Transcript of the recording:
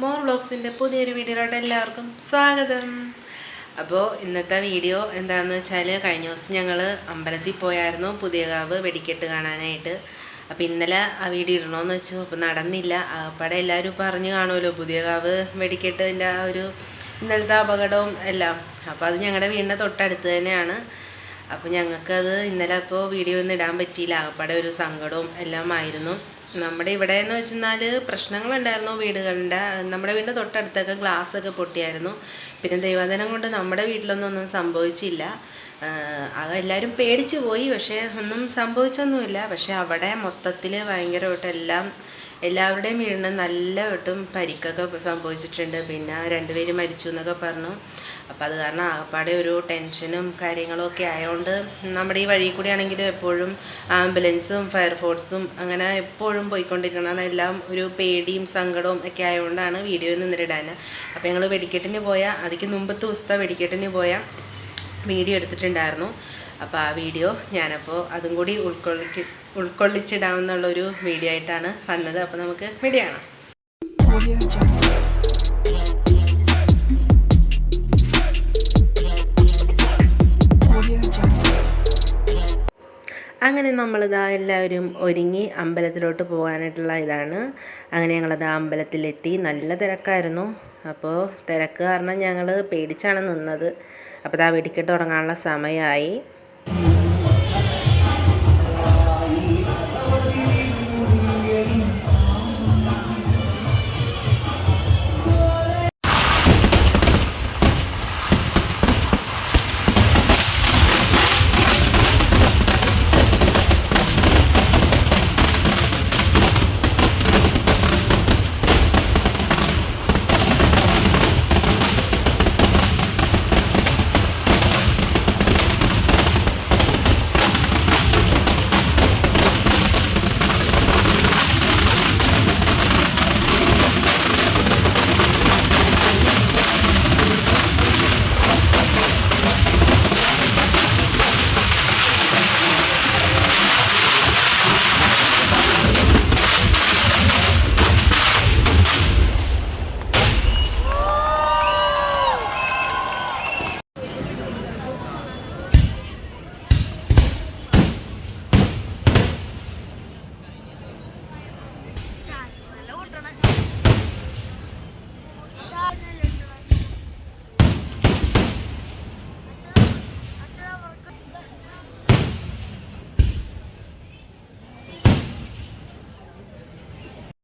More വ്ളോഗ്സിൻ്റെ പുതിയൊരു വീഡിയോയിലോട്ട് എല്ലാവർക്കും സ്വാഗതം. അപ്പോൾ ഇന്നത്തെ വീഡിയോ എന്താണെന്ന് വെച്ചാൽ, കഴിഞ്ഞ ദിവസം ഞങ്ങൾ അമ്പലത്തിൽ പോയായിരുന്നു പുതിയകാവ് വെടിക്കെട്ട് കാണാനായിട്ട്. അപ്പോൾ ഇന്നലെ ആ വീഡിയോ ഇടണമെന്ന് വെച്ചു, അപ്പോൾ നടന്നില്ല. അപ്പോടെ എല്ലാവരും പറഞ്ഞു കാണുമല്ലോ പുതിയകാവ് വെടിക്കെട്ടിൻ്റെ ആ ഒരു ഇന്നലത്തെ അപകടവും എല്ലാം. അപ്പോൾ അത് ഞങ്ങളുടെ വീടിൻ്റെ തൊട്ടടുത്ത് തന്നെയാണ്. അപ്പോൾ ഞങ്ങൾക്കത് ഇന്നലെ അപ്പോൾ വീഡിയോ ഒന്നും ഇടാൻ പറ്റിയില്ല. അപ്പോടെ ഒരു സങ്കടവും എല്ലാം ആയിരുന്നു. നമ്മുടെ ഇവിടെ എന്ന് വെച്ചെന്നാൽ പ്രശ്നങ്ങളുണ്ടായിരുന്നു വീടുകളുടെ. നമ്മുടെ വീടിൻ്റെ തൊട്ടടുത്തൊക്കെ ഗ്ലാസ്സൊക്കെ പൊട്ടിയായിരുന്നു. പിന്നെ ദൈവദിനം കൊണ്ട് നമ്മുടെ വീട്ടിലൊന്നും സംഭവിച്ചില്ല. എല്ലാവരും പേടിച്ചു പോയി, പക്ഷേ ഒന്നും സംഭവിച്ചൊന്നുമില്ല. പക്ഷേ അവിടെ മൊത്തത്തിൽ ഭയങ്കരമായിട്ട് എല്ലാവരുടെയും വീടിന് നല്ലതായിട്ടും പരിക്കൊക്കെ സംഭവിച്ചിട്ടുണ്ട്. പിന്നെ 2 പേര് മരിച്ചു എന്നൊക്കെ പറഞ്ഞു. അപ്പോൾ അത് കാരണം ആകപ്പാടെ ഒരു ടെൻഷനും കാര്യങ്ങളൊക്കെ ആയതുകൊണ്ട് നമ്മുടെ ഈ വഴി കൂടി ആണെങ്കിലും എപ്പോഴും ആംബുലൻസും ഫയർഫോഴ്സും അങ്ങനെ എപ്പോഴും പോയിക്കൊണ്ടിരിക്കണം. എല്ലാം ഒരു പേടിയും സങ്കടവും ഒക്കെ ആയതുകൊണ്ടാണ് വീഡിയോ നിന്നിടാൻ. അപ്പോൾ ഞങ്ങൾ വെടിക്കെട്ടിന് പോയാൽ അതിക്ക് മുമ്പത്തെ ദിവസത്തെ വെടിക്കെട്ടിന് പോയാൽ വീഡിയോ എടുത്തിട്ടുണ്ടായിരുന്നു. അപ്പോൾ ആ വീഡിയോ ഞാനപ്പോൾ അതും കൂടി ഉൾക്കൊള്ളിച്ചിടാമെന്നുള്ളൊരു വീഡിയോ ആയിട്ടാണ് വന്നത്. അപ്പോൾ നമുക്ക് വീഡിയോ കാണാം. അങ്ങനെ നമ്മളിതാ എല്ലാവരും ഒരുങ്ങി അമ്പലത്തിലോട്ട് പോകാനായിട്ടുള്ള ഇതാണ്. അങ്ങനെ ഞങ്ങളത് അമ്പലത്തിലെത്തി. നല്ല തിരക്കായിരുന്നു. അപ്പോൾ തിരക്ക് കാരണം ഞങ്ങൾ പേടിച്ചാണ് നിന്നത്. അപ്പോൾ ഇതാ വെടിക്കെട്ട് തുടങ്ങാനുള്ള സമയമായി.